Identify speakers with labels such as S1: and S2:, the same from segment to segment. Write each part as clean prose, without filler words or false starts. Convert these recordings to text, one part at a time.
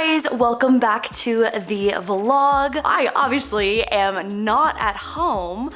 S1: guys, welcome back to the vlog. I obviously am not at home.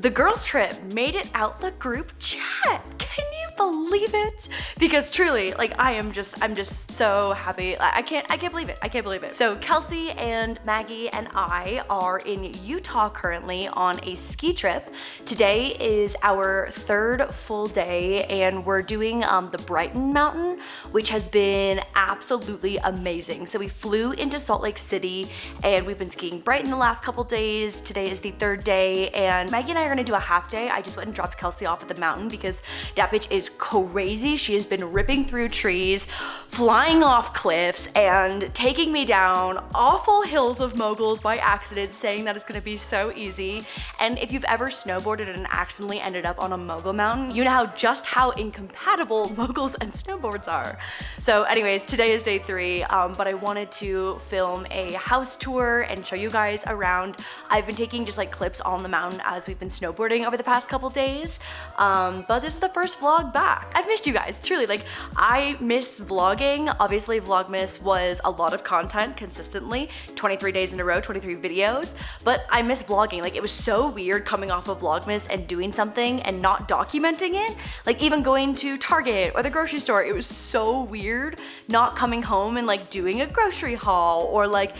S1: The girls trip made it out the group chat. Can you believe it? Because truly, like I'm just so happy. I can't believe it. I can't believe it. So Kelsey and Maggie and I are in Utah currently on a ski trip. Today is our third full day and we're doing the Brighton Mountain, which has been absolutely amazing. So we flew into Salt Lake City and we've been skiing Brighton the last couple days. Today is the third day and Maggie and I are gonna do a half day. I just went and dropped Kelsey off at the mountain because that bitch is crazy. She has been ripping through trees, flying off cliffs, and taking me down awful hills of moguls by accident, saying that it's gonna be so easy. And if you've ever snowboarded and accidentally ended up on a mogul mountain, you know just how incompatible moguls and snowboards are. So anyways, today is day 3, but I wanted to film a house tour and show you guys around. I've been taking just like clips on the mountain as we've been snowboarding over the past couple days, but this is the first vlog back. I've missed you guys, truly. Like, I miss vlogging. Obviously, Vlogmas was a lot of content consistently, 23 days in a row, 23 videos, but I miss vlogging. Like, it was so weird coming off of Vlogmas and doing something and not documenting it. Like, even going to Target or the grocery store, it was so weird not coming home and like doing a grocery haul or like,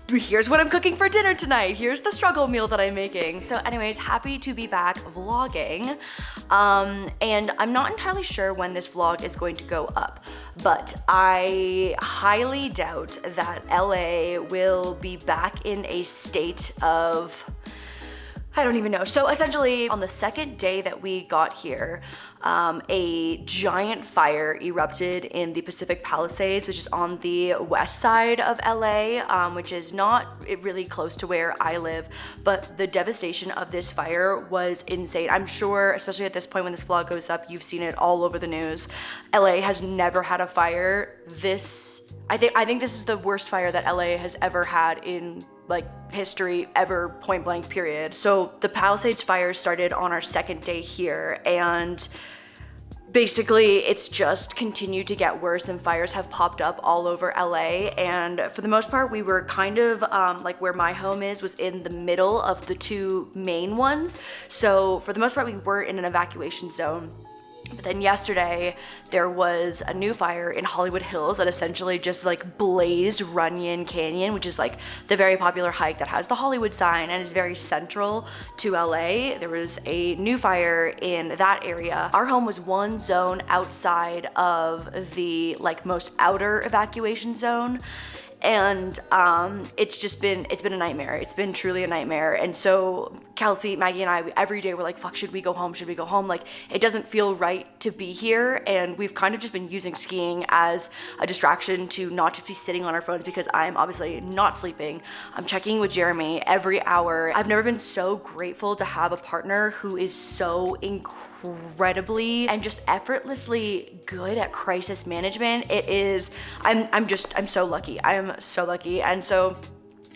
S1: here's what I'm cooking for dinner tonight. Here's the struggle meal that I'm making. So anyways, happy to be back vlogging. And I'm not entirely sure when this vlog is going to go up, but I highly doubt that LA will be back in a state of, I don't even know. So essentially on the second day that we got here, a giant fire erupted in the Pacific Palisades, which is on the west side of LA, which is not really close to where I live, but the devastation of this fire was insane. I'm sure, especially at this point when this vlog goes up, you've seen it all over the news. LA has never had a fire this, I think this is the worst fire that LA has ever had in like history ever, point blank period. So the Palisades fire started on our second day here and basically it's just continued to get worse and fires have popped up all over LA. And for the most part, we were kind of like where my home is was in the middle of the two main ones. So for the most part, we were in an evacuation zone. But then yesterday, there was a new fire in Hollywood Hills that essentially just like blazed Runyon Canyon, which is like the very popular hike that has the Hollywood sign and is very central to LA. There was a new fire in that area. Our home was one zone outside of the like most outer evacuation zone. And it's been a nightmare. It's been truly a nightmare. And so Kelsey, Maggie, and I, every day we're like, fuck, should we go home? Should we go home? Like, it doesn't feel right to be here. And we've kind of just been using skiing as a distraction to not just be sitting on our phones because I'm obviously not sleeping. I'm checking with Jeremy every hour. I've never been so grateful to have a partner who is so incredibly and just effortlessly good at crisis management. It is, I'm so lucky. I am so lucky. And so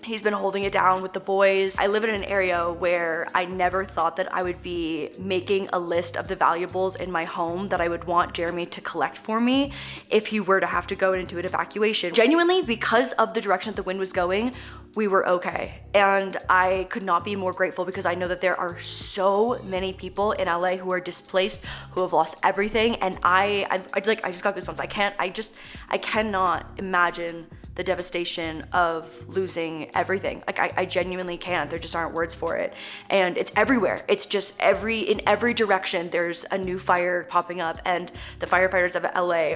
S1: he's been holding it down with the boys. I live in an area where I never thought that I would be making a list of the valuables in my home that I would want Jeremy to collect for me if he were to have to go into an evacuation. Genuinely, because of the direction that the wind was going, we were okay. And I could not be more grateful because I know that there are so many people in LA who are displaced, who have lost everything. And I just got goosebumps. I cannot imagine the devastation of losing everything. Like I genuinely can't. There just aren't words for it. And it's everywhere. It's just in every direction there's a new fire popping up and the firefighters of LA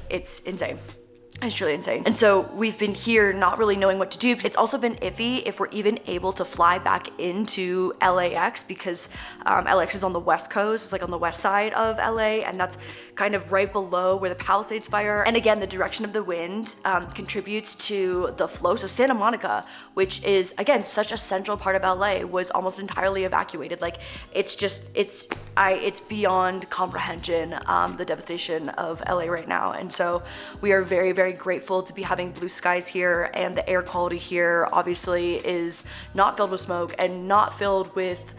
S1: it's insane. It's truly insane. And so we've been here not really knowing what to do because it's also been iffy if we're even able to fly back into LAX because LAX is on the west coast, it's like on the west side of LA, and that's kind of right below where the Palisades fire. And again, the direction of the wind contributes to the flow. So Santa Monica, which is again such a central part of LA, was almost entirely evacuated. Like it's beyond comprehension, the devastation of LA right now. And so we are very, very grateful to be having blue skies here, and the air quality here obviously is not filled with smoke and not filled with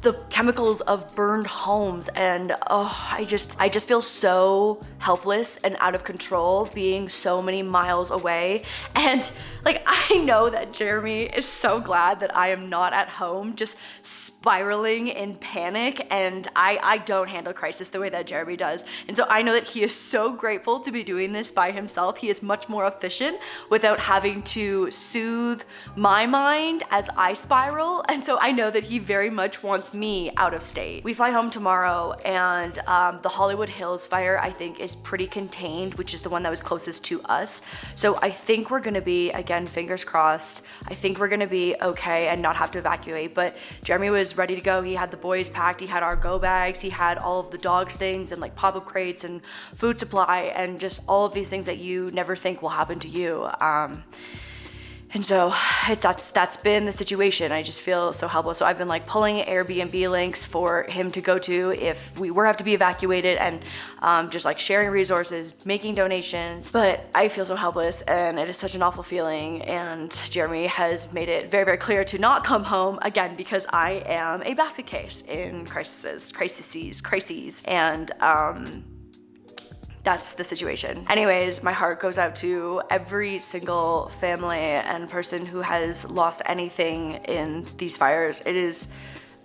S1: the chemicals of burned homes, and I just feel so helpless and out of control being so many miles away. And like, I know that Jeremy is so glad that I am not at home just spiraling in panic, and I don't handle crisis the way that Jeremy does. And so I know that he is so grateful to be doing this by himself. He is much more efficient without having to soothe my mind as I spiral. And so I know that he very much wants me out of state. We fly home tomorrow, and the Hollywood Hills fire, I think, is pretty contained, which is the one that was closest to us. So I think we're gonna be, again, fingers crossed, I think we're gonna be okay and not have to evacuate. But Jeremy was ready to go. He had the boys packed, he had our go bags, he had all of the dogs things and like pop-up crates and food supply and just all of these things that you never think will happen to you. And so that's been the situation. I just feel so helpless. So I've been like pulling Airbnb links for him to go to if we were have to be evacuated, and just like sharing resources, making donations. But I feel so helpless, and it is such an awful feeling. And Jeremy has made it very, very clear to not come home again, because I am a basket case in crises. And that's the situation. Anyways, my heart goes out to every single family and person who has lost anything in these fires. It is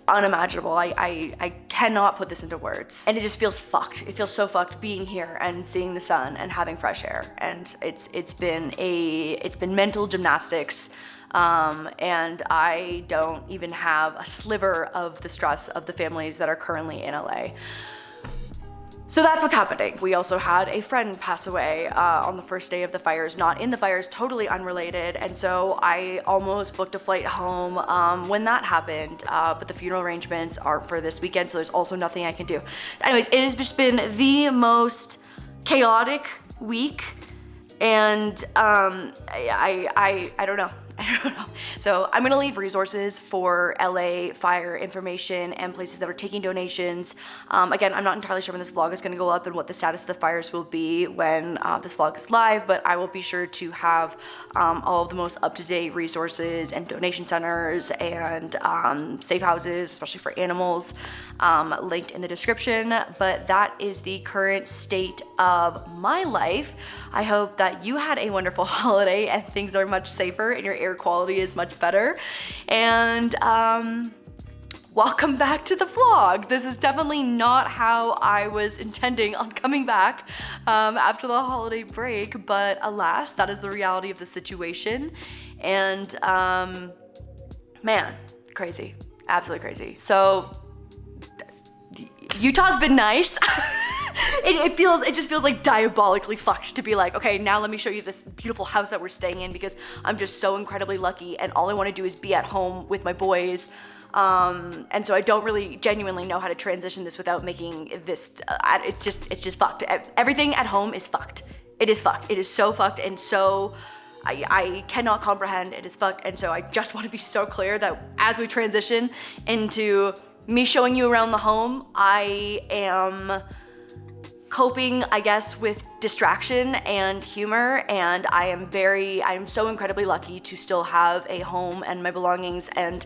S1: unimaginable. I cannot put this into words. And it just feels fucked. It feels so fucked being here and seeing the sun and having fresh air. And it's been mental gymnastics. And I don't even have a sliver of the stress of the families that are currently in LA. So that's what's happening. We also had a friend pass away on the first day of the fires, not in the fires, totally unrelated. And so I almost booked a flight home when that happened, but the funeral arrangements are for this weekend, so there's also nothing I can do. Anyways, it has just been the most chaotic week, and I don't know. I don't know. So I'm gonna leave resources for LA fire information and places that are taking donations. Again, I'm not entirely sure when this vlog is gonna go up and what the status of the fires will be when this vlog is live, but I will be sure to have all of the most up-to-date resources and donation centers and safe houses, especially for animals, linked in the description. But that is the current state of my life. I hope that you had a wonderful holiday and things are much safer and your air quality is much better. And welcome back to the vlog. This is definitely not how I was intending on coming back after the holiday break, but alas, that is the reality of the situation. And man, crazy, absolutely crazy. So Utah's been nice. It just feels like diabolically fucked to be like, okay, now let me show you this beautiful house that we're staying in because I'm just so incredibly lucky and all I want to do is be at home with my boys. And so I don't really genuinely know how to transition this without making this, it's just fucked. Everything at home is fucked. It is fucked. It is so fucked, and so I cannot comprehend it is fucked. And so I just want to be so clear that as we transition into me showing you around the home, I am coping, I guess, with distraction and humor, and I am so incredibly lucky to still have a home and my belongings and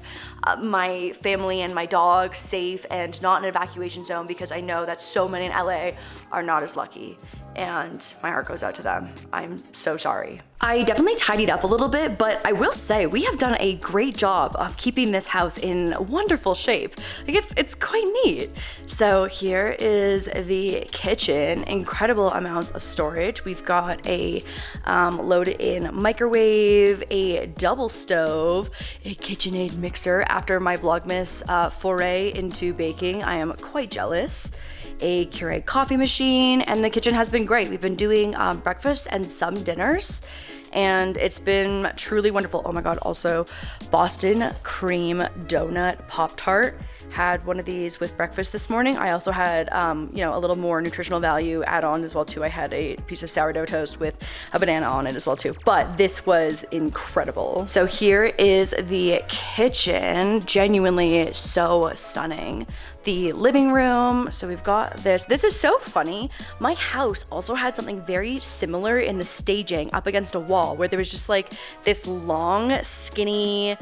S1: my family and my dogs safe and not in an evacuation zone, because I know that so many in LA are not as lucky, and my heart goes out to them. I'm so sorry. I definitely tidied up a little bit, but I will say we have done a great job of keeping this house in wonderful shape. Like it's quite neat. So here is the kitchen, incredible amounts of storage. We've got a loaded-in microwave, a double stove, a KitchenAid mixer. After my Vlogmas foray into baking, I am quite jealous. A Keurig coffee machine, and the kitchen has been great. We've been doing breakfast and some dinners, and it's been truly wonderful. Oh my God, also Boston cream donut Pop-Tart. Had one of these with breakfast this morning. I also had, a little more nutritional value add-on as well too. I had a piece of sourdough toast with a banana on it as well too. But this was incredible. So here is the kitchen, genuinely so stunning. The living room, so we've got this. This is so funny. My house also had something very similar in the staging up against a wall where there was just like this long, skinny,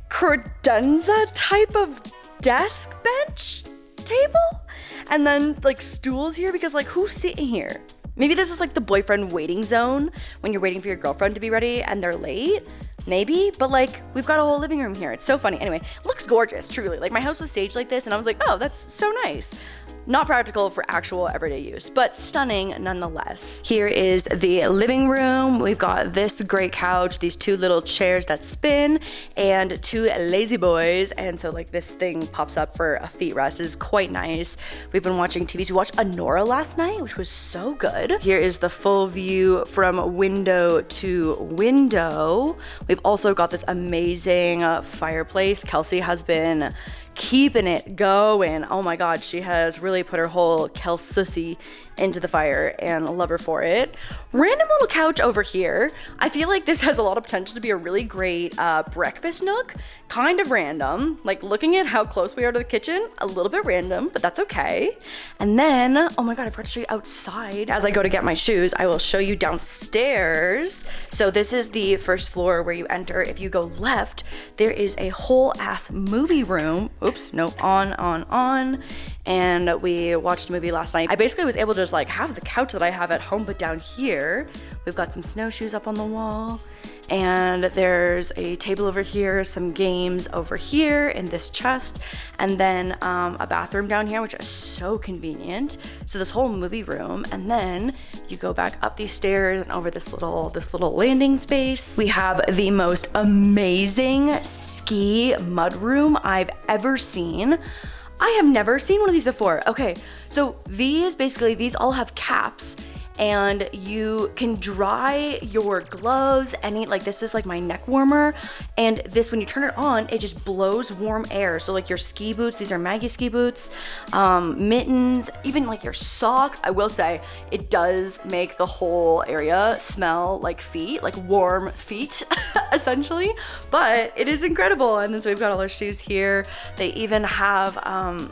S1: credenza type of desk bench table, and then like stools here because like who's sitting here? Maybe this is like the boyfriend waiting zone when you're waiting for your girlfriend to be ready and they're late. Maybe, but like we've got a whole living room here. It's so funny. Anyway, looks gorgeous, truly. Like my house was staged like this and I was like, oh, that's so nice. Not practical for actual everyday use, but stunning nonetheless. Here is the living room. We've got this great couch, these two little chairs that spin, and two lazy boys. And so like this thing pops up for a feet rest. It is quite nice. We've been watching TVs. We watched Anora last night, which was so good. Here is the full view from window to window. We've also got this amazing fireplace. Kelsey has been keeping it going. Oh my God, she has really put her whole Kelsussy into the fire and love her for it. Random little couch over here. I feel like this has a lot of potential to be a really great breakfast nook. Kind of random. Like looking at how close we are to the kitchen, a little bit random, but that's okay. And then, oh my God, I forgot to show you outside. As I go to get my shoes, I will show you downstairs. So this is the first floor where you enter. If you go left, there is a whole ass movie room. Oops, no, on. And we watched a movie last night. I basically was able to just like have the couch that I have at home, but down here, we've got some snowshoes up on the wall. And there's a table over here, some games over here in this chest, and then a bathroom down here, which is so convenient. So this whole movie room, and then you go back up these stairs and over this little landing space. We have the most amazing ski mudroom I've ever seen. I have never seen one of these before. Okay, so these all have caps, and you can dry your gloves. Like this is like my neck warmer, and this, when you turn it on, it just blows warm air. So like your ski boots, these are Maggie ski boots, mittens, even like your socks. I will say it does make the whole area smell like feet, like warm feet essentially, but it is incredible. And then so we've got all our shoes here. They even have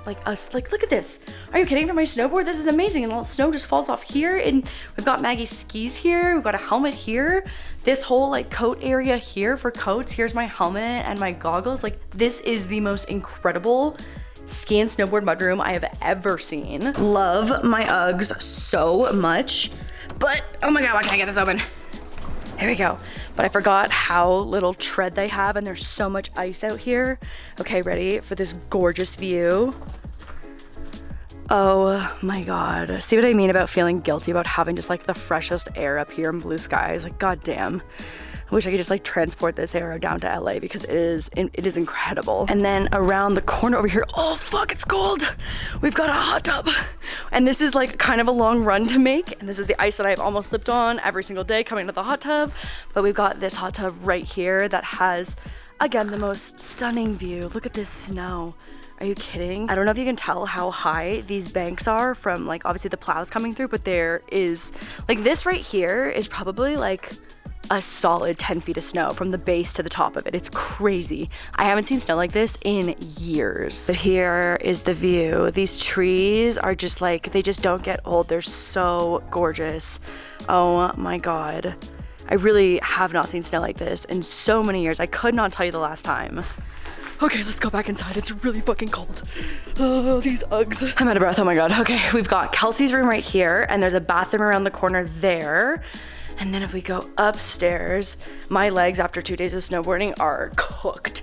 S1: like look at this. Are you kidding? For my snowboard, this is amazing. And all the snow just falls off here, and we've got Maggie's skis here. We've got a helmet here. This whole like coat area here for coats. Here's my helmet and my goggles. Like this is the most incredible ski and snowboard mudroom I have ever seen. Love my Uggs so much, but oh my God, why can't I get this open? There we go. But I forgot how little tread they have, and there's so much ice out here. Okay, ready for this gorgeous view? Oh my God. See what I mean about feeling guilty about having just like the freshest air up here in blue skies? Like, goddamn. I wish I could just like transport this arrow down to LA because it is incredible. And then around the corner over here, oh fuck, it's cold. We've got a hot tub. And this is like kind of a long run to make. And this is the ice that I've almost slipped on every single day coming to the hot tub. But we've got this hot tub right here that has, again, the most stunning view. Look at this snow. Are you kidding? I don't know if you can tell how high these banks are from like obviously the plows coming through, but there is like this right here is probably like a solid 10 feet of snow from the base to the top of it. It's crazy. I haven't seen snow like this in years. But here is the view. These trees are just like, they just don't get old. They're so gorgeous. Oh my God. I really have not seen snow like this in so many years. I could not tell you the last time. Okay, let's go back inside. It's really fucking cold. Oh, these Uggs. I'm out of breath, oh my God. Okay, we've got Kelsey's room right here, and there's a bathroom around the corner there. And then if we go upstairs, my legs after 2 days of snowboarding are cooked.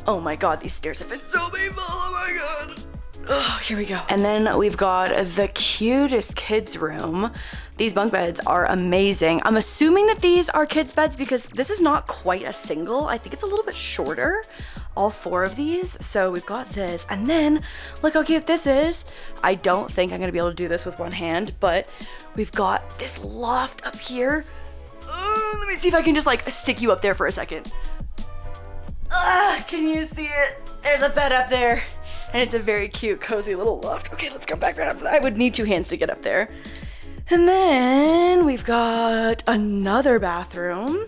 S1: Oh my God, these stairs have been so painful, oh my God. Oh, here we go. And then we've got the cutest kids room. These bunk beds are amazing. I'm assuming that these are kids beds because this is not quite a single. I think it's a little bit shorter, all 4 of these. So we've got this, and then look how cute this is. I don't think I'm gonna be able to do this with one hand, but we've got this loft up here. Let me see if I can just like stick you up there for a second. Can you see it? There's a bed up there. And it's a very cute, cozy little loft. Okay, let's come back right up. I would need 2 hands to get up there. And then we've got another bathroom.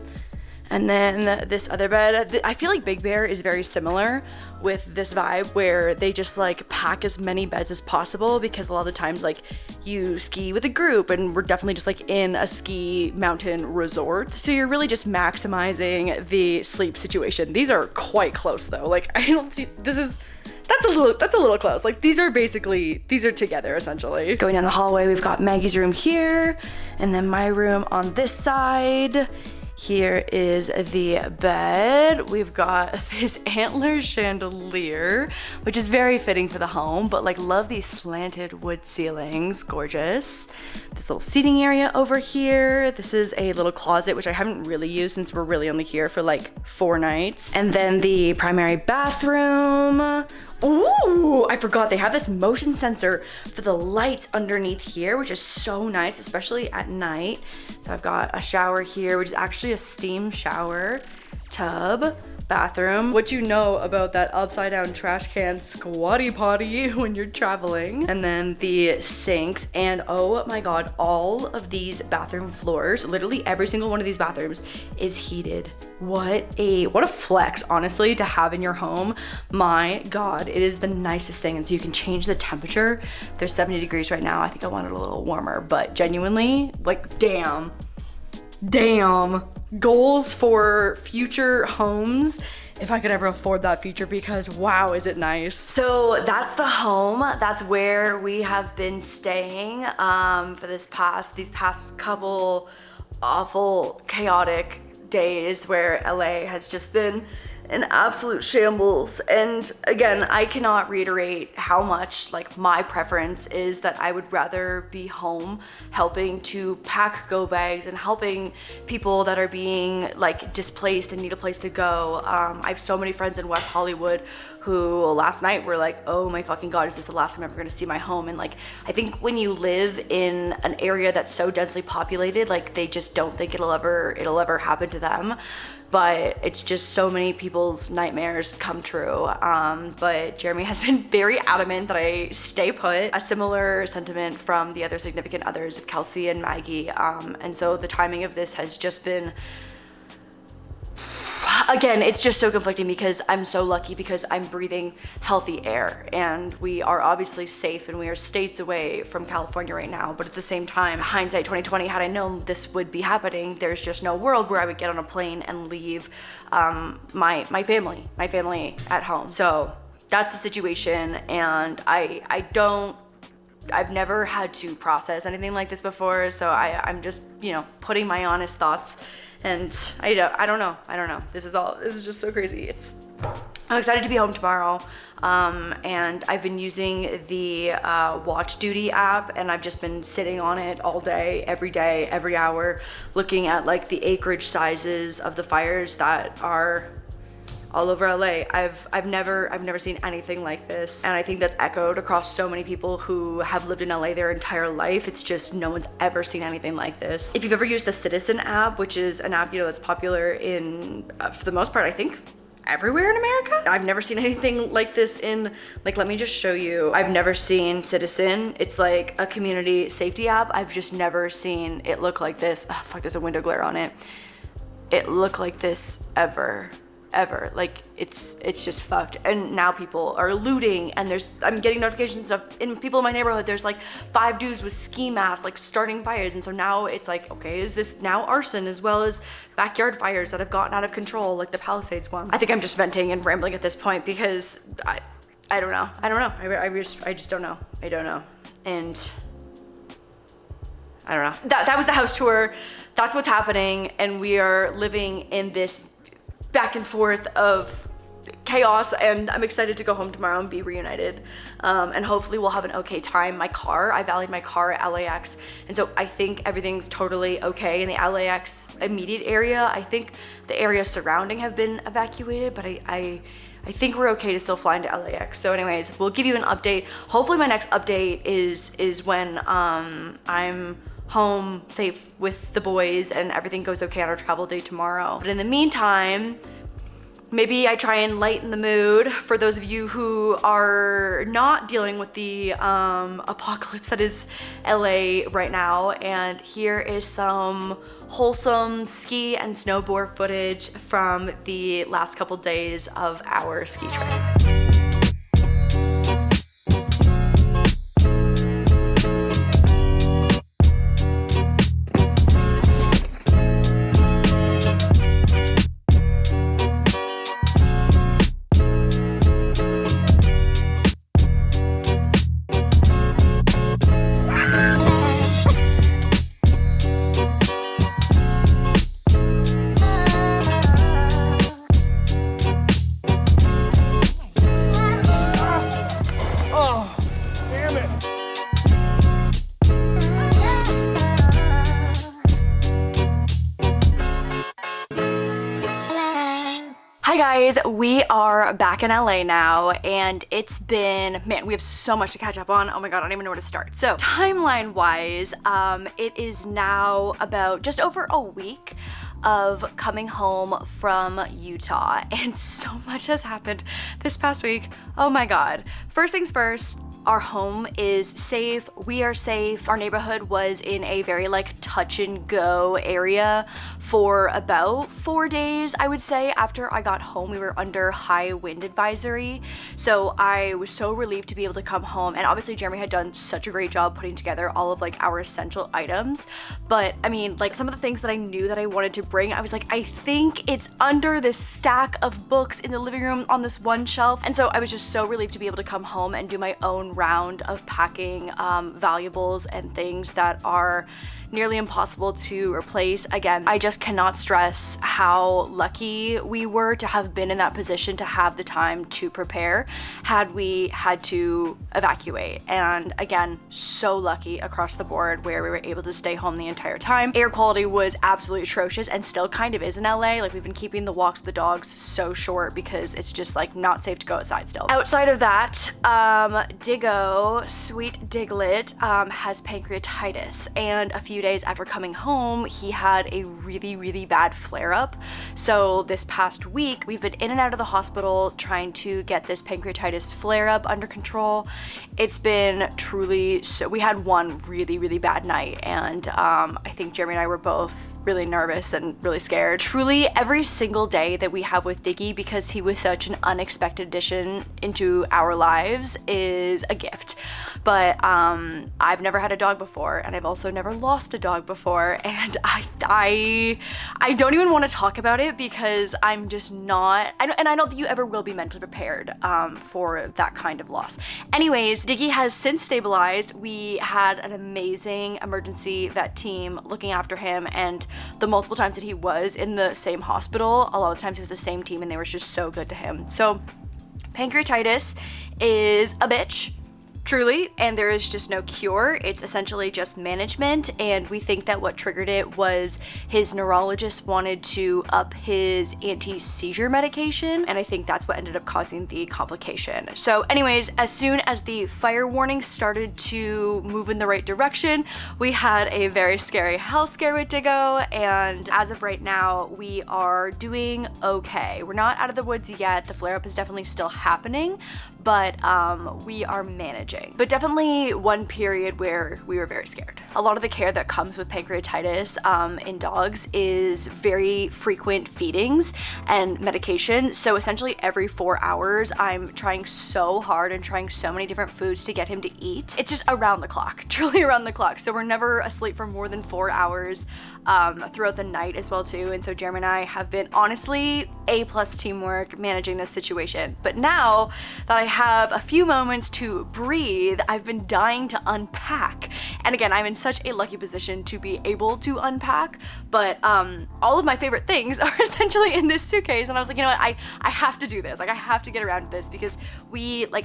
S1: And then this other bed, I feel like Big Bear is very similar with this vibe where they just like pack as many beds as possible, because a lot of the times like you ski with a group, and we're definitely just like in a ski mountain resort. So you're really just maximizing the sleep situation. These are quite close though. Like I don't see, that's a little close. Like these are together essentially. Going down the hallway, we've got Maggie's room here, and then my room on this side. Here is the bed. We've got this antler chandelier, which is very fitting for the home, but like love these slanted wood ceilings, gorgeous. This little seating area over here. This is a little closet, which I haven't really used since we're really only here for like 4 nights. And then the primary bathroom. Ooh, I forgot they have this motion sensor for the lights underneath here, which is so nice, especially at night. So I've got a shower here, which is actually a steam shower, tub, bathroom. What you know about that upside down trash can squatty potty when you're traveling. And then the sinks, and oh my God, all of these bathroom floors, literally every single one of these bathrooms is heated. What a flex, honestly, to have in your home. My God, it is the nicest thing. And so you can change the temperature. There's 70 degrees right now. I think I want it a little warmer, but genuinely, like, damn. Goals for future homes, if I could ever afford that future, because wow, is it nice. So that's the home. That's where we have been staying for these past couple awful, chaotic days where LA has just been an absolute shambles. And again, I cannot reiterate how much like my preference is that I would rather be home helping to pack go bags and helping people that are being like displaced and need a place to go. I have so many friends in West Hollywood who last night were like, oh my fucking God, is this the last time I'm ever gonna see my home? And like, I think when you live in an area that's so densely populated, like they just don't think it'll ever happen to them. But it's just so many people's nightmares come true. But Jeremy has been very adamant that I stay put. A similar sentiment from the other significant others of Kelsey and Maggie. And so the timing of this has just been, again, it's just so conflicting because I'm so lucky because I'm breathing healthy air, and we are obviously safe and we are states away from California right now. But at the same time, hindsight 2020, had I known this would be happening, there's just no world where I would get on a plane and leave my family at home. So that's the situation, and I've never had to process anything like this before, so I'm just, putting my honest thoughts. And I don't know. This is just so crazy. I'm excited to be home tomorrow. And I've been using the Watch Duty app, and I've just been sitting on it all day, every hour, looking at like the acreage sizes of the fires that are all over LA. I've never seen anything like this, and I think that's echoed across so many people who have lived in LA their entire life. It's just no one's ever seen anything like this. If you've ever used the Citizen app, which is an app that's popular in for the most part, I think everywhere in America. I've never seen anything like this in, like, let me just show you. I've never seen Citizen. It's like a community safety app. I've just never seen it look like this. Oh, fuck, there's a window glare on it. It looked like this ever. Like it's just fucked. And now people are looting, and I'm getting notifications of people in my neighborhood. There's like 5 dudes with ski masks like starting fires, and so now it's like, okay, is this now arson as well as backyard fires that have gotten out of control, like the Palisades one? I think I'm just venting and rambling at this point because I don't know. I just don't know. I don't know. And I don't know. That was the house tour. That's what's happening, and we are living in this back and forth of chaos, and I'm excited to go home tomorrow and be reunited, and hopefully we'll have an okay time. I valied my car at LAX, and so I think everything's totally okay in the LAX immediate area. I think the areas surrounding have been evacuated, but I think we're okay to still fly into LAX. So anyways, we'll give you an update. Hopefully my next update is when I'm home safe with the boys and everything goes okay on our travel day tomorrow. But in the meantime, Maybe I try and lighten the mood for those of you who are not dealing with the apocalypse that is LA right now. And here is some wholesome ski and snowboard footage from the last couple days of our ski trip. Hi guys, we are back in LA now, and it's been, man, we have so much to catch up on. Oh my god, I don't even know where to start. So timeline wise, it is now about just over a week of coming home from Utah, and so much has happened this past week. Oh my god. First things first, our home is safe. We are safe. Our neighborhood was in a very like touch and go area for about 4 days, I would say. After I got home, we were under high wind advisory. So I was so relieved to be able to come home. And obviously Jeremy had done such a great job putting together all of like our essential items. But I mean, like some of the things that I knew that I wanted to bring, I was like, I think it's under this stack of books in the living room on this one shelf. And so I was just so relieved to be able to come home and do my own round of packing valuables and things that are nearly impossible to replace. Again, I just cannot stress how lucky we were to have been in that position to have the time to prepare had we had to evacuate. And again, so lucky across the board where we were able to stay home the entire time. Air quality was absolutely atrocious and still kind of is in LA. Like we've been keeping the walks with the dogs so short because it's just like not safe to go outside still. Outside of that, Diggo, sweet Diglet, has pancreatitis, and a few days after coming home, he had a really bad flare-up. So this past week, we've been in and out of the hospital trying to get this pancreatitis flare-up under control. It's been truly so. We had one really bad night, and I think Jeremy and I were both really nervous and really scared. Truly, every single day that we have with Diggy, because he was such an unexpected addition into our lives, is a gift. But I've never had a dog before, and I've also never lost a dog before, and I don't even want to talk about it because I'm just not, and I don't think you ever will be mentally prepared for that kind of loss. Anyways, Diggy has since stabilized. We had an amazing emergency vet team looking after him, and the multiple times that he was in the same hospital, a lot of times it was the same team and they were just so good to him. So pancreatitis is a bitch. Truly, and there is just no cure. It's essentially just management, and we think that what triggered it was his neurologist wanted to up his anti-seizure medication, and I think that's what ended up causing the complication. So anyways, as soon as the fire warning started to move in the right direction, we had a very scary health scare with Diggo, and as of right now, we are doing okay. We're not out of the woods yet. The flare-up is definitely still happening, but we are managing. But definitely one period where we were very scared. A lot of the care that comes with pancreatitis in dogs is very frequent feedings and medication. So essentially every 4 hours, I'm trying so hard and trying so many different foods to get him to eat. It's just around the clock, truly around the clock. So we're never asleep for more than 4 hours throughout the night as well too. And so Jeremy and I have been honestly A+ teamwork managing this situation. But now that I have a few moments to breathe, I've been dying to unpack. And again, I'm in such a lucky position to be able to unpack, but all of my favorite things are essentially in this suitcase. And I was like, you know what, I have to do this. Like I have to get around to this because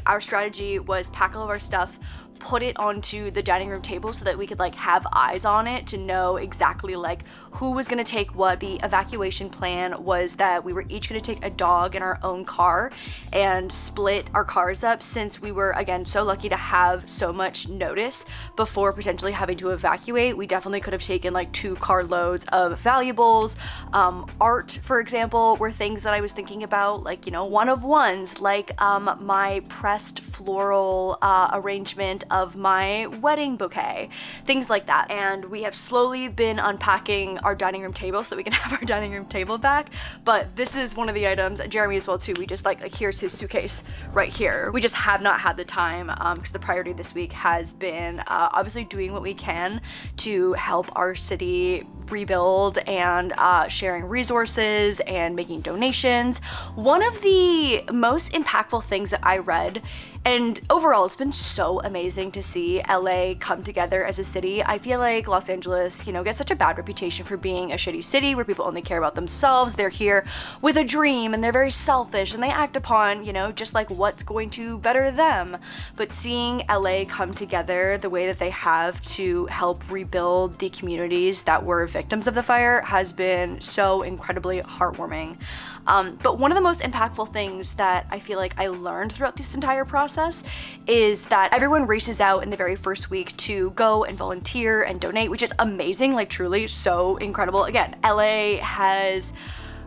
S1: our strategy was pack all of our stuff, put it onto the dining room table so that we could like have eyes on it to know exactly like who was gonna take what. The evacuation plan was that we were each gonna take a dog in our own car and split our cars up, since we were, again, so lucky to have so much notice before potentially having to evacuate. We definitely could have taken like 2 car loads of valuables. Art, for example, were things that I was thinking about, like, you know, one of ones, like my pressed floral arrangement of my wedding bouquet, things like that. And we have slowly been unpacking our dining room table so that we can have our dining room table back. But this is one of the items, Jeremy as well too, we just like here's his suitcase right here. We just have not had the time because the priority this week has been obviously doing what we can to help our city rebuild and sharing resources and making donations. One of the most impactful things that I read, and overall it's been so amazing to see LA come together as a city. I feel like Los Angeles, you know, gets such a bad reputation for being a shitty city where people only care about themselves. They're here with a dream and they're very selfish and they act upon, you know, just like what's going to better them. But seeing LA come together the way that they have to help rebuild the communities that were victims of the fire has been so incredibly heartwarming. But one of the most impactful things that I feel like I learned throughout this entire process is that everyone races out in the very first week to go and volunteer and donate, which is amazing, like truly so incredible. Again, LA has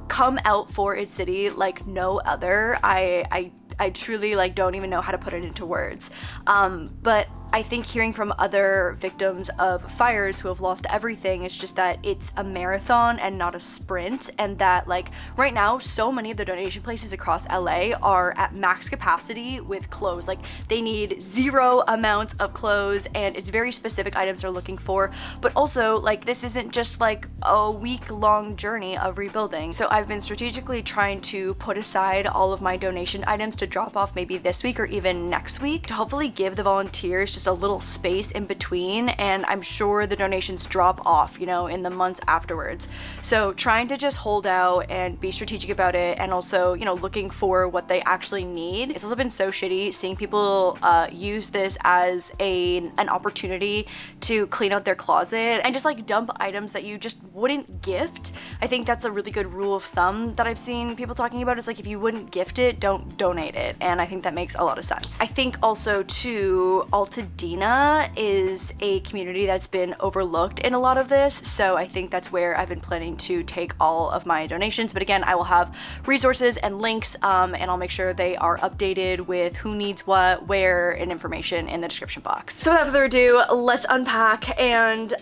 S1: come out for its city like no other. I truly like don't even know how to put it into words. But I think hearing from other victims of fires who have lost everything, it's just that it's a marathon and not a sprint, and that like right now so many of the donation places across LA are at max capacity with clothes. Like they need 0 amounts of clothes and it's very specific items they're looking for. But also like this isn't just like a week-long journey of rebuilding. So I've been strategically trying to put aside all of my donation items to drop off maybe this week or even next week to hopefully give the volunteers just a little space in between, and I'm sure the donations drop off, you know, in the months afterwards. So trying to just hold out and be strategic about it, and also, you know, looking for what they actually need. It's also been so shitty seeing people use this as an opportunity to clean out their closet and just like dump items that you just wouldn't gift. I think that's a really good rule of thumb that I've seen people talking about. Is like if you wouldn't gift it, don't donate it, and I think that makes a lot of sense. I think also too, Altadena is a community that's been overlooked in a lot of this, so I think that's where I've been planning to take all of my donations. But again, I will have resources and links, and I'll make sure they are updated with who needs what, where, and information in the description box. So without further ado, let's unpack. And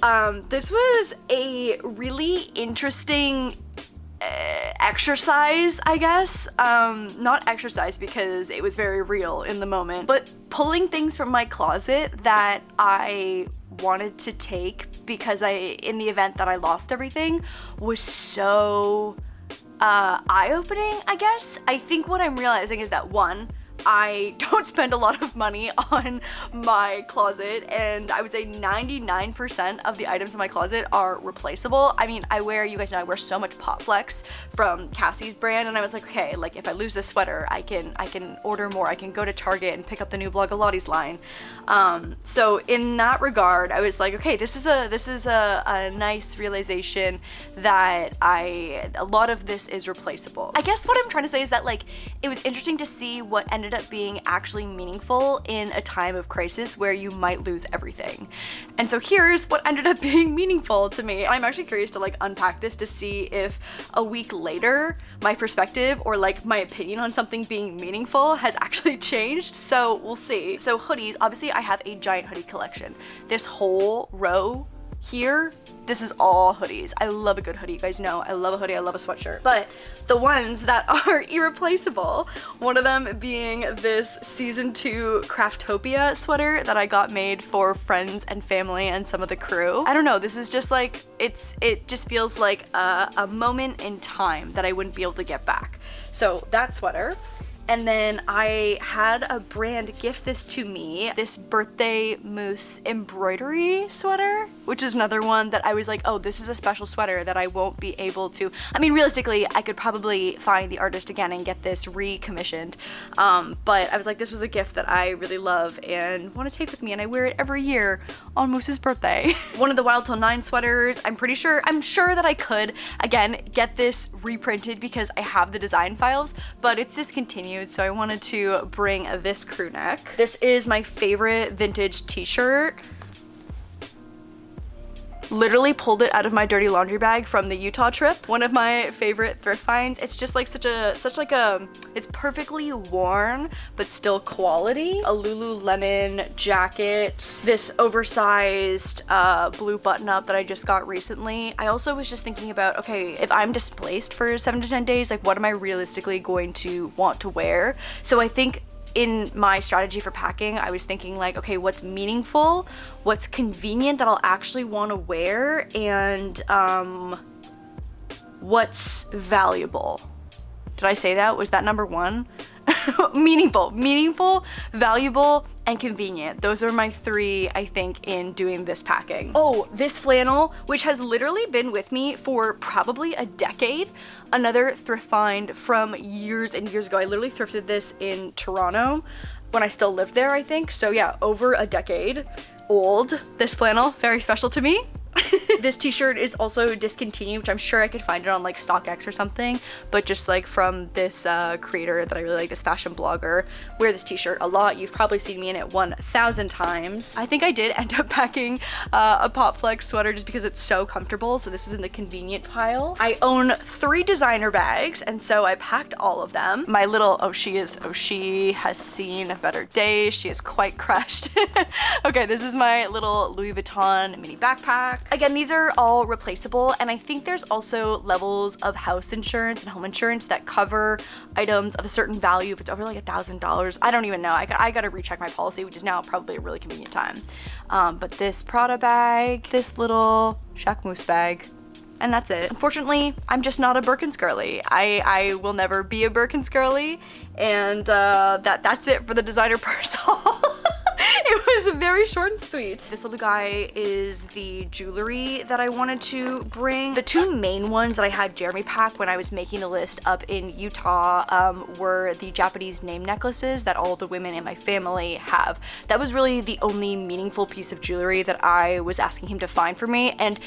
S1: this was a really interesting exercise, I guess. Not exercise because it was very real in the moment, but pulling things from my closet that I wanted to take because in the event that I lost everything was so eye-opening, I guess. I think what I'm realizing is that one, I don't spend a lot of money on my closet, and I would say 99% of the items in my closet are replaceable. I mean, you guys know I wear so much Pot Flex from Cassie's brand, and I was like, okay, like if I lose this sweater, I can order more. I can go to Target and pick up the new Blogilates line. So in that regard, I was like, okay, this is a nice realization that a lot of this is replaceable. I guess what I'm trying to say is that like it was interesting to see what ended up being actually meaningful in a time of crisis where you might lose everything. And so here's what ended up being meaningful to me. I'm actually curious to like unpack this to see if a week later my perspective or like my opinion on something being meaningful has actually changed. So we'll see. So hoodies, obviously I have a giant hoodie collection. This whole row here, this is all hoodies. I love a good hoodie. You guys know I love a hoodie, I love a sweatshirt. But the ones that are irreplaceable, one of them being this season 2 Craftopia sweater that I got made for friends and family and some of the crew. I don't know, this is just like, it just feels like a moment in time that I wouldn't be able to get back. So that sweater. And then I had a brand gift this to me, this birthday moose embroidery sweater, which is another one that I was like, oh, this is a special sweater that I won't be able to, I mean, realistically, I could probably find the artist again and get this recommissioned. But I was like, this was a gift that I really love and want to take with me, and I wear it every year on Moose's birthday. One of the Wild Till 9 sweaters, I'm sure that I could, again, get this reprinted because I have the design files, but it's discontinued, so I wanted to bring this crew neck. This is my favorite vintage t-shirt. Literally pulled it out of my dirty laundry bag from the Utah trip. One of my favorite thrift finds. It's just like it's perfectly worn, but still quality. A Lululemon jacket. This oversized blue button up that I just got recently. I also was just thinking about, okay, if I'm displaced for 7 to 10 days, like what am I realistically going to want to wear? So I think in my strategy for packing, I was thinking like, okay, what's meaningful, what's convenient that I'll actually want to wear, and what's valuable. Did I say that? Was that number one? Meaningful, valuable, and convenient. Those are my three, I think, in doing this packing. Oh, this flannel, which has literally been with me for probably a decade. Another thrift find from years and years ago. I literally thrifted this in Toronto when I still lived there, I think. So yeah, over a decade old. This flannel, very special to me. This t-shirt is also discontinued, which I'm sure I could find it on like StockX or something, but just like from this creator that I really like, this fashion blogger, wear this t-shirt a lot. You've probably seen me in it 1,000 times. I think I did end up packing a Pop Flex sweater just because it's so comfortable, so this was in the convenient pile. I own 3 designer bags, and so I packed all of them. My little, she has seen better days. She is quite crushed. Okay, this is my little Louis Vuitton mini backpack. Again, these are all replaceable, and I think there's also levels of house insurance and home insurance that cover items of a certain value if it's over like $1,000. I don't even know. I gotta recheck my policy, which is now probably a really convenient time. But this Prada bag, this little Jacquemus bag, and that's it. Unfortunately, I'm just not a Birkins girly. I will never be a Birkins girly, and that's it for the designer purse haul. It was very short and sweet. This little guy is the jewelry that I wanted to bring. The 2 main ones that I had Jeremy pack when I was making the list up in Utah were the Japanese name necklaces that all the women in my family have. That was really the only meaningful piece of jewelry that I was asking him to find for me, and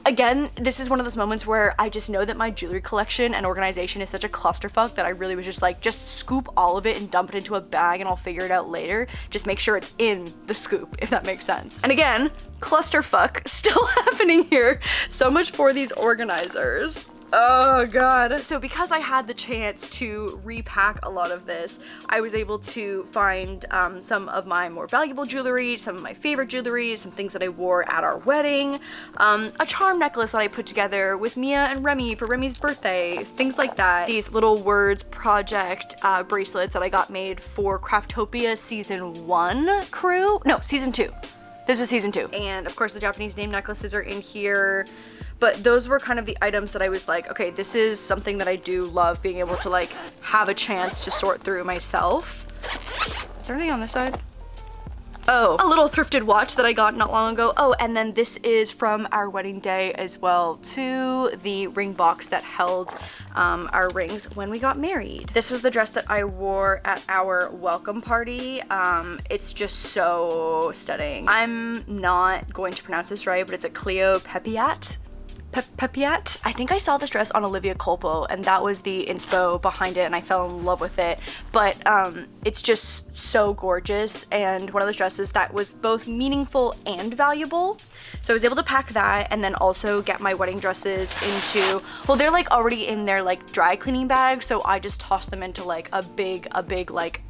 S1: again, this is one of those moments where I just know that my jewelry collection and organization is such a clusterfuck that I really was just like, just scoop all of it and dump it into a bag and I'll figure it out later. Just make sure it's in the scoop, if that makes sense. And again, clusterfuck still happening here. So much for these organizers. Oh god. So because I had the chance to repack a lot of this, I was able to find some of my more valuable jewelry, some of my favorite jewelry, some things that I wore at our wedding, a charm necklace that I put together with Mia and Remy for Remy's birthday, things like that. These little words project bracelets that I got made for Craftopia season 1 crew. No, season 2. This was season 2. And of course the Japanese name necklaces are in here. But those were kind of the items that I was like, okay, this is something that I do love being able to like have a chance to sort through myself. Is there anything on this side? Oh, a little thrifted watch that I got not long ago. Oh, and then this is from our wedding day as well too, the ring box that held our rings when we got married. This was the dress that I wore at our welcome party. It's just so stunning. I'm not going to pronounce this right, but it's a Cleo Pepiat. Pepiat? I think I saw this dress on Olivia Colpo, and that was the inspo behind it, and I fell in love with it. But it's just so gorgeous, and one of those dresses that was both meaningful and valuable. So I was able to pack that and then also get my wedding dresses into, well, they're like already in their like dry cleaning bag, so I just tossed them into like a big like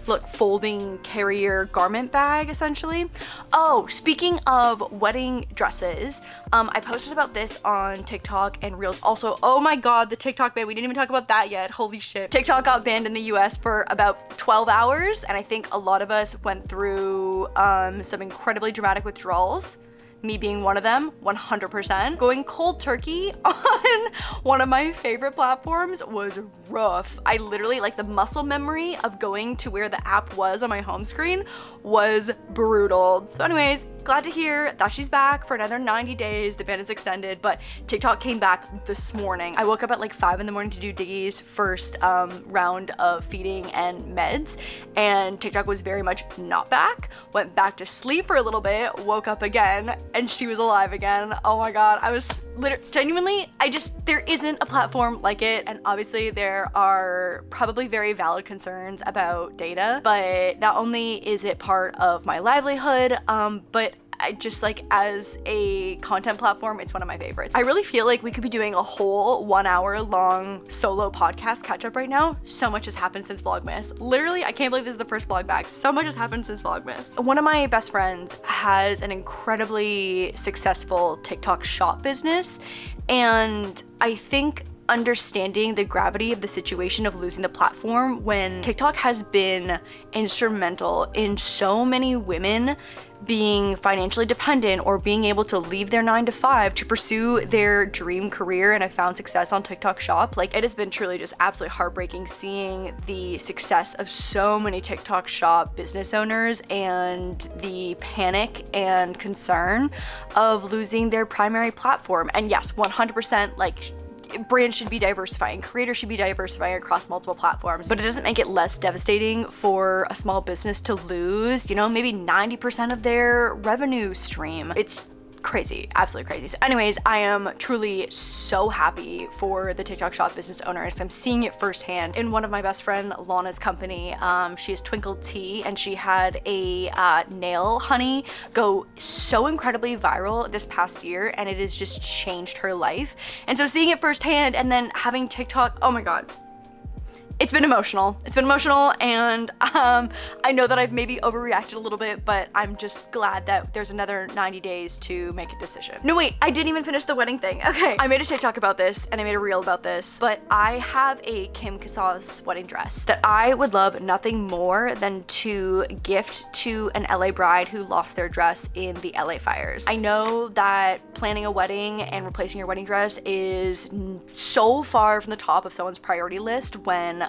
S1: look, folding carrier garment bag essentially. Oh, speaking of wedding dresses, I posted about this on TikTok and Reels. Also, oh my god, the TikTok ban, we didn't even talk about that yet. Holy shit. TikTok got banned in the US for about 12 hours, and I think a lot of us went through some incredibly dramatic withdrawals. me being one of them, 100%. Going cold turkey on one of my favorite platforms was rough. I literally, like, the muscle memory of going to where the app was on my home screen was brutal. So anyways, glad to hear that she's back for another 90 days. The ban is extended, but TikTok came back this morning. I woke up at like 5 in the morning to do Diggy's first round of feeding and meds, and TikTok was very much not back. Went back to sleep for a little bit, woke up again, and she was alive again. Oh my god, I was genuinely, there isn't a platform like it, and obviously there are probably very valid concerns about data, but not only is it part of my livelihood, but I just, like, as a content platform, it's one of my favorites. I really feel like we could be doing a whole 1 hour long solo podcast catch up right now. So much has happened since Vlogmas. Literally, I can't believe this is the first vlog back. So much has happened since Vlogmas. One of my best friends has an incredibly successful TikTok shop business, and I think understanding the gravity of the situation of losing the platform when TikTok has been instrumental in so many women being financially dependent or being able to leave their 9 to 5 to pursue their dream career and have found success on TikTok shop. Like, it has been truly just absolutely heartbreaking seeing the success of so many TikTok shop business owners and the panic and concern of losing their primary platform. And yes, 100%, like, brands should be diversifying, creators should be diversifying across multiple platforms, but it doesn't make it less devastating for a small business to lose, you know, maybe 90% of their revenue stream. It's crazy, absolutely crazy. So anyways, I am truly so happy for the TikTok shop business owners. I'm seeing it firsthand in one of my best friend Lana's company. She is Twinkle Tea, and she had a nail honey go so incredibly viral this past year, and it has just changed her life. And so seeing it firsthand and then having TikTok, oh my god, it's been emotional. It's been emotional, and I know that I've maybe overreacted a little bit, but I'm just glad that there's another 90 days to make a decision. No, wait, I didn't even finish the wedding thing. Okay, I made a TikTok about this, and I made a reel about this, but I have a Kim Cattrall's wedding dress that I would love nothing more than to gift to an LA bride who lost their dress in the LA fires. I know that planning a wedding and replacing your wedding dress is so far from the top of someone's priority list when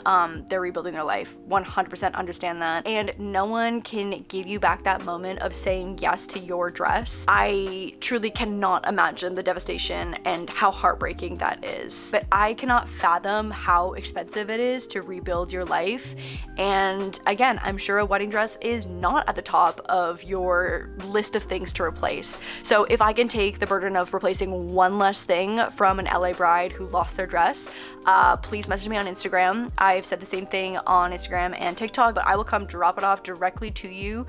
S1: they're rebuilding their life. 100% understand that. And no one can give you back that moment of saying yes to your dress. I truly cannot imagine the devastation and how heartbreaking that is. But I cannot fathom how expensive it is to rebuild your life. And again, I'm sure a wedding dress is not at the top of your list of things to replace. So if I can take the burden of replacing one less thing from an LA bride who lost their dress, please message me on Instagram. I've said the same thing on Instagram and TikTok, but I will come drop it off directly to you.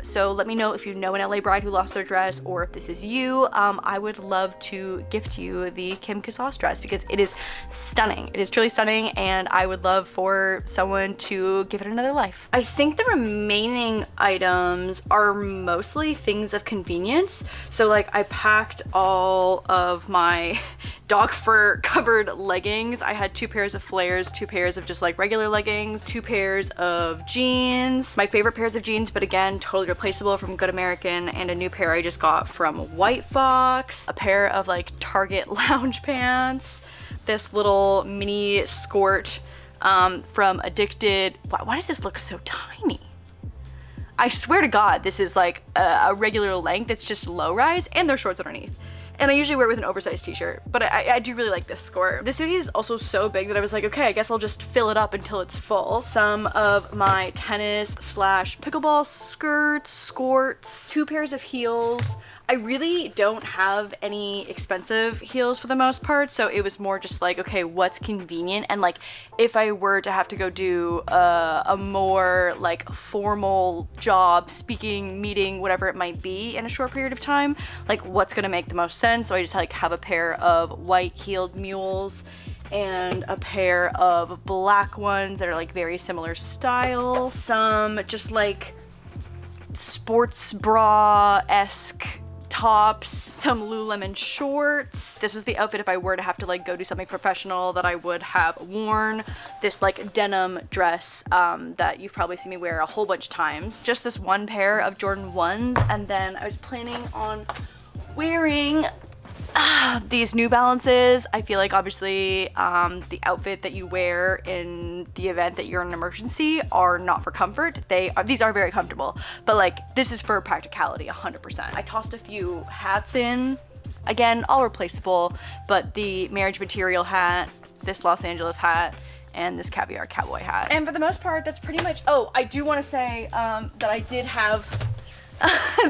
S1: So let me know if you know an LA bride who lost their dress, or if this is you. I would love to gift you the Kim Cattrall's dress because it is stunning. It is truly stunning, and I would love for someone to give it another life. I think the remaining items are mostly things of convenience. So like, I packed all of my dog fur covered leggings. I had 2 pairs of flares, 2 pairs of just like regular leggings, 2 pairs of jeans, my favorite pairs of jeans, but again, totally replaceable, from Good American, and a new pair I just got from White Fox, a pair of like Target lounge pants, this little mini skirt from Addicted. Why does this look so tiny? I swear to God, this is like a regular length. It's just low rise, and there's shorts underneath. And I usually wear it with an oversized t-shirt, but I do really like this skirt. This hoodie is also so big that I was like, okay, I guess I'll just fill it up until it's full. Some of my tennis / pickleball skirts, 2 pairs of heels. I really don't have any expensive heels for the most part, so it was more just like, okay, what's convenient? And like, if I were to have to go do a more like formal job, speaking, meeting, whatever it might be in a short period of time, like what's gonna make the most sense? So I just like have a pair of white heeled mules and a pair of black ones that are like very similar style. Some just like sports bra-esque tops, some Lululemon shorts. This was the outfit if I were to have to like go do something professional that I would have worn. This like denim dress that you've probably seen me wear a whole bunch of times. Just this one pair of Jordan 1s, and then I was planning on wearing these New Balances. I feel like obviously the outfit that you wear in the event that you're in an emergency are not for comfort. These are very comfortable, but like this is for practicality 100%. I tossed a few hats in. Again, all replaceable, but the marriage material hat, this Los Angeles hat, and this caviar cowboy hat. And for the most part, that's pretty much, oh, I do want to say that I did have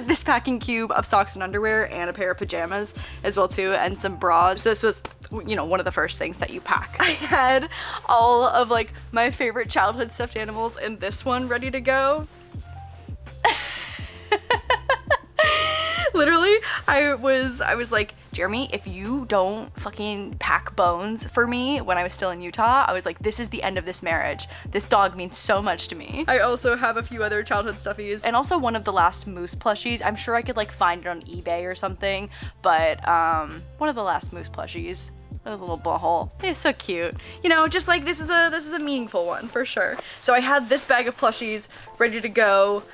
S1: this packing cube of socks and underwear and a pair of pajamas as well too, and some bras. So this was, you know, one of the first things that you pack. I had all of like my favorite childhood stuffed animals in this one ready to go. Literally, I was like, Jeremy, if you don't fucking pack bones for me when I was still in Utah, I was like, this is the end of this marriage. This dog means so much to me. I also have a few other childhood stuffies and also one of the last moose plushies. I'm sure I could like find it on eBay or something, but one of the last moose plushies. A little butthole. It's so cute. You know, just like this is a meaningful one for sure. So I had this bag of plushies ready to go.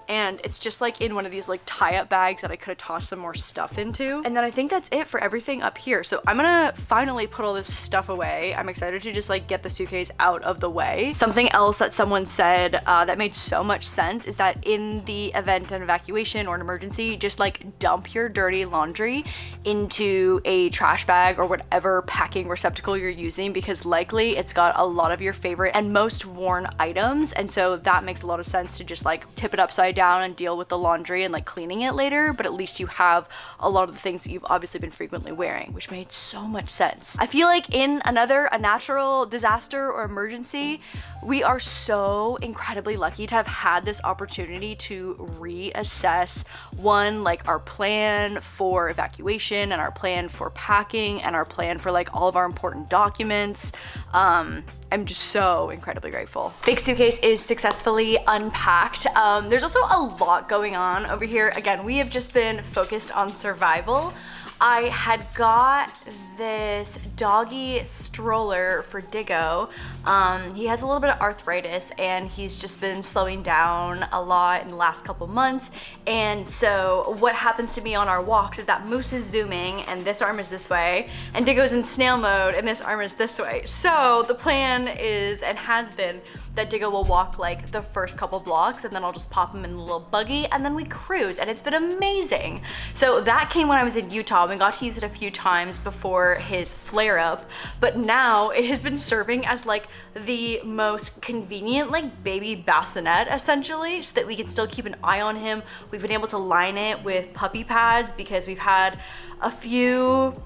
S1: And it's just like in one of these like tie-up bags that I could have tossed some more stuff into. And then I think that's it for everything up here. So I'm gonna finally put all this stuff away. I'm excited to just like get the suitcase out of the way. Something else that someone said that made so much sense is that in the event of evacuation or an emergency, just like dump your dirty laundry into a trash bag or whatever packing receptacle you're using, because likely it's got a lot of your favorite and most worn items. And so that makes a lot of sense to just like tip it upside down and deal with the laundry and like cleaning it later, but at least you have a lot of the things that you've obviously been frequently wearing, which made so much sense. I feel like in a natural disaster or emergency, we are so incredibly lucky to have had this opportunity to reassess one, like our plan for evacuation and our plan for packing and our plan for like all of our important documents. I'm just so incredibly grateful. Big suitcase is successfully unpacked. There's also a lot going on over here. Again, we have just been focused on survival. I had got this doggy stroller for Diggo. He has a little bit of arthritis and he's just been slowing down a lot in the last couple months. And so what happens to me on our walks is that Moose is zooming and this arm is this way, and Diggo's in snail mode and this arm is this way. So the plan is, and has been, that Diggo will walk like the first couple blocks and then I'll just pop him in the little buggy and then we cruise, and it's been amazing. So that came when I was in Utah. We got to use it a few times before his flare up, but now it has been serving as like the most convenient like baby bassinet essentially, so that we can still keep an eye on him. We've been able to line it with puppy pads because we've had a few,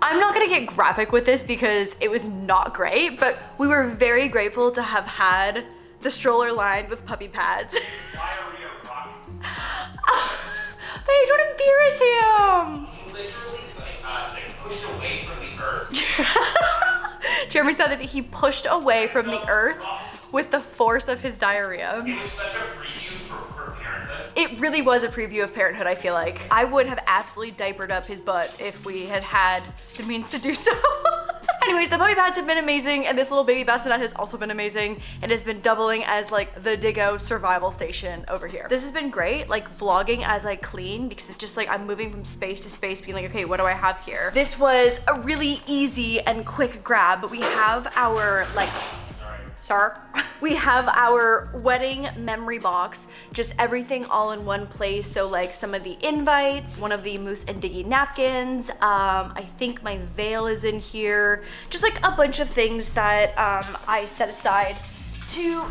S1: I'm not gonna get graphic with this because it was not great, but we were very grateful to have had the stroller lined with puppy pads.
S2: Why are we a rocket?
S1: Babe, don't embarrass him!
S2: He literally like pushed away from the earth.
S1: Jeremy said that he pushed away from the earth with the force of his diarrhea.
S2: It was such a preview for parenthood.
S1: It really was a preview of parenthood, I feel like. I would have absolutely diapered up his butt if we had had the means to do so. Anyways, the puppy pads have been amazing, and this little baby bassinet has also been amazing. It has been doubling as like the Diggo survival station over here. This has been great, like vlogging as I clean, because it's just like I'm moving from space to space being like, okay, what do I have here? This was a really easy and quick grab, but we have our like, sir, we have our wedding memory box, just everything all in one place. So like some of the invites, one of the Moose and Diggy napkins, I think my veil is in here, just like a bunch of things that I set aside to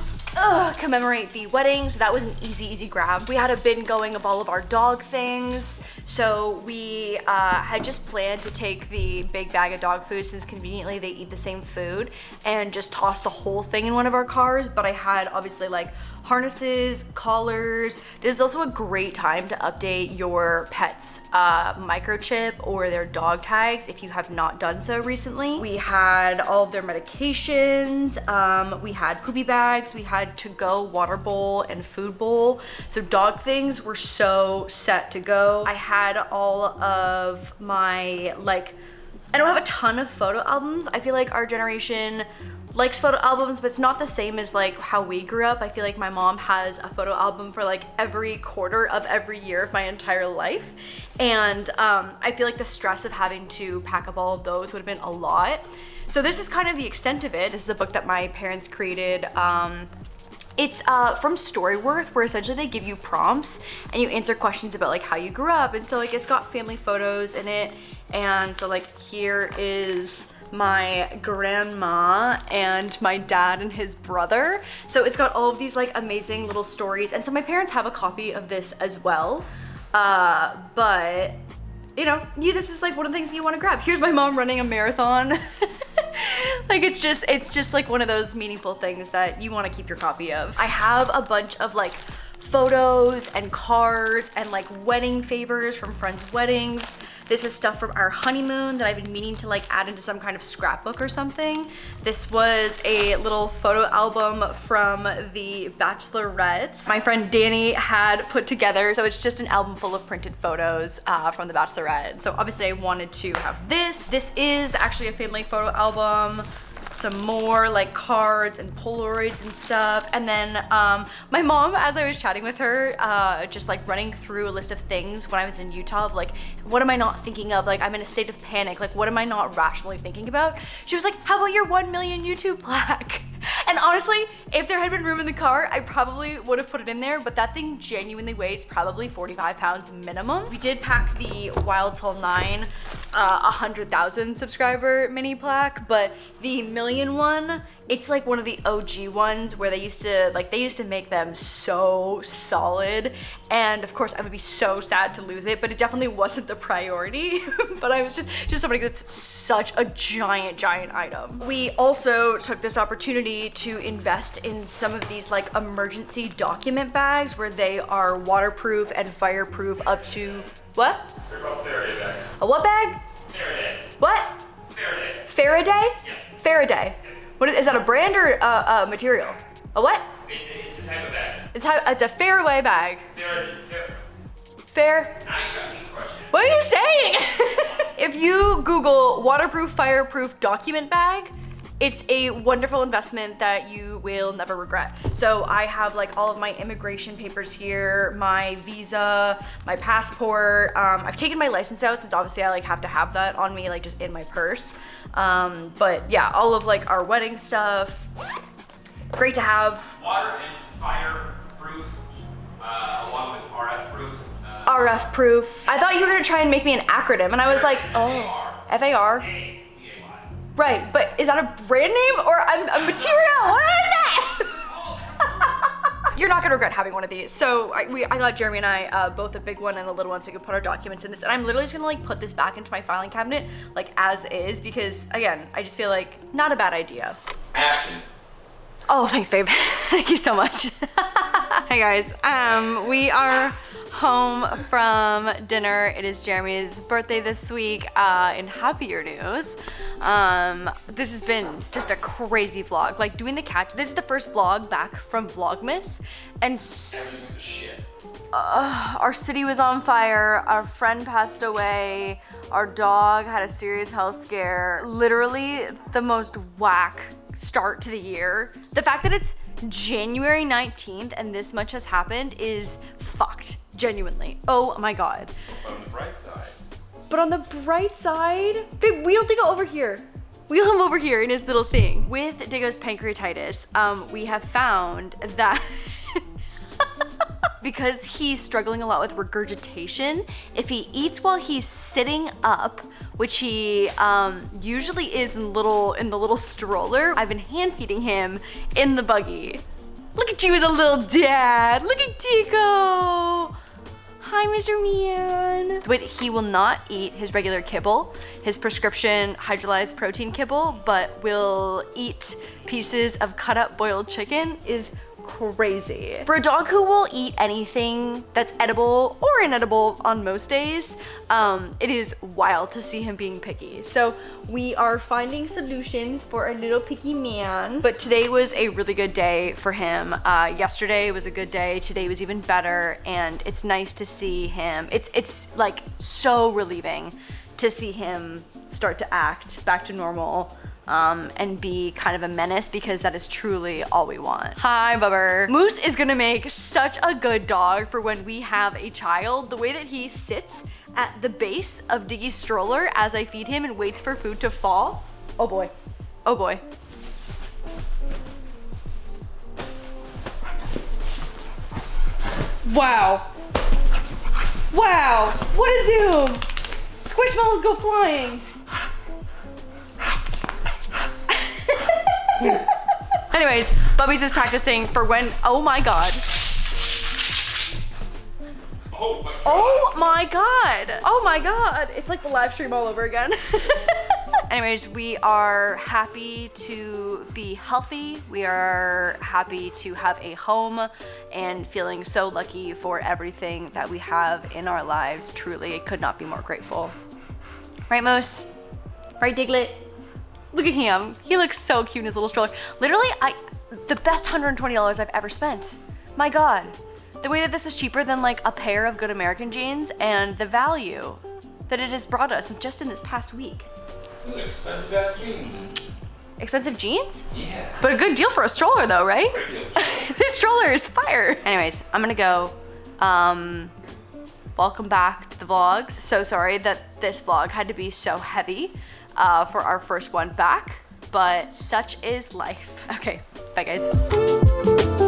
S1: commemorate the wedding. So that was an easy grab. We had a bin going of all of our dog things. So we had just planned to take the big bag of dog food, since conveniently they eat the same food, and just toss the whole thing in one of our cars. But I had obviously like harnesses, collars. This is also a great time to update your pet's microchip or their dog tags if you have not done so recently. We had all of their medications. We had poopy bags. We had to-go water bowl and food bowl. So dog things were so set to go. I had all of my, like, I don't have a ton of photo albums. I feel like our generation likes photo albums, but it's not the same as like how we grew up. I feel like my mom has a photo album for like every quarter of every year of my entire life. And I feel like the stress of having to pack up all of those would have been a lot. So this is kind of the extent of it. This is a book that my parents created. It's from Storyworth, where essentially they give you prompts and you answer questions about like how you grew up. And so like it's got family photos in it. And so like here is my grandma and my dad and his brother. So it's got all of these like amazing little stories. And so my parents have a copy of this as well. But you know, this is like one of the things that you want to grab. Here's my mom running a marathon. Like it's just like one of those meaningful things that you want to keep your copy of. I have a bunch of like photos and cards and like wedding favors from friends' weddings. This is stuff from our honeymoon that I've been meaning to like add into some kind of scrapbook or something. This was a little photo album from the Bachelorette my friend Danny had put together. So it's just an album full of printed photos from the Bachelorette. So obviously I wanted to have this. This is actually a family photo album. Some more like cards and Polaroids and stuff. And then my mom, as I was chatting with her, just like running through a list of things when I was in Utah of like, what am I not thinking of? Like I'm in a state of panic. Like what am I not rationally thinking about? She was like, how about your 1 million YouTube plaque? And honestly, if there had been room in the car, I probably would have put it in there, but that thing genuinely weighs probably 45 pounds minimum. We did pack the Wild Till 9 100,000 subscriber mini plaque, but the million one, it's like one of the OG ones where they used to make them so solid. And of course I would be so sad to lose it, but it definitely wasn't the priority. But I was just somebody that's such a giant item. We also took this opportunity to invest in some of these like emergency document bags where they are waterproof and fireproof up to, what?
S2: They're called Faraday bags.
S1: A what bag?
S2: Faraday.
S1: What?
S2: Faraday.
S1: Faraday?
S2: Yeah.
S1: Faraday. What is that, a brand or a material? A what?
S2: It's the type of bag.
S1: It's a Fairway bag. Fair?
S2: Now you got me questioning.
S1: What are you saying? If you Google waterproof, fireproof document bag, it's a wonderful investment that you will never regret. So I have like all of my immigration papers here, my visa, my passport. I've taken my license out since obviously I like have to have that on me, like just in my purse. But yeah, all of like our wedding stuff. Great to have.
S2: Water and fireproof, along with RF proof.
S1: RF proof. I thought you were gonna try and make me an acronym, and I was like, oh, FAR. Right, but is that a brand name or a material? What is that? You're not gonna regret having one of these. So I got Jeremy and I both a big one and a little one so we can put our documents in this. And I'm literally just gonna like put this back into my filing cabinet like as is because again, I just feel like not a bad idea.
S2: Action.
S1: Oh, thanks, babe. Thank you so much. Hey guys, we are home from dinner. It is Jeremy's birthday this week. In happier news, this has been just a crazy vlog. Like doing the catch. This is the first vlog back from Vlogmas, and
S2: Shit.
S1: our city was on fire. Our friend passed away. Our dog had a serious health scare. Literally the most whack start to the year. The fact that it's January 19th and this much has happened is fucked. Genuinely. Oh my god.
S2: But on the bright side.
S1: But on the bright side, babe, wheel Diggo over here. Wheel him over here in his little thing. With Diggo's pancreatitis, we have found that because he's struggling a lot with regurgitation, if he eats while he's sitting up, which he usually is in the little stroller, I've been hand feeding him in the buggy. Look at you as a little dad. Look at Diggo. Hi, Mr. Man. But he will not eat his regular kibble, his prescription hydrolyzed protein kibble, but will eat pieces of cut up boiled chicken. Is crazy. For a dog who will eat anything that's edible or inedible on most days, it is wild to see him being picky. So we are finding solutions for our little picky man. But today was a really good day for him. Yesterday was a good day. Today was even better. And it's nice to see him. It's like so relieving to see him start to act back to normal. and be kind of a menace, because that is truly all we want. Hi, Bubber. Moose is gonna make such a good dog for when we have a child. The way that he sits at the base of Diggy's stroller as I feed him and waits for food to fall. Oh boy. Oh boy. Wow. Wow. What a zoom. Squishmallows go flying. Anyways, Bubby's is practicing for when, oh my God.
S2: Oh my God.
S1: Oh my God. Oh my God. It's like the live stream all over again. Anyways, we are happy to be healthy. We are happy to have a home and feeling so lucky for everything that we have in our lives. Truly, could not be more grateful. Right, Moose? Right, Diglett? Look at him. He looks so cute in his little stroller. Literally, the best $120 I've ever spent. My God. The way that this was cheaper than like a pair of Good American jeans, and the value that it has brought us just in this past week.
S2: Those are expensive ass jeans.
S1: Expensive jeans?
S2: Yeah.
S1: But a good deal for a stroller though, right?
S2: Great deal.
S1: This stroller is fire. Anyways, I'm gonna go. Welcome back to the vlogs. So sorry that this vlog had to be so heavy for our first one back, but such is life. Okay, bye guys.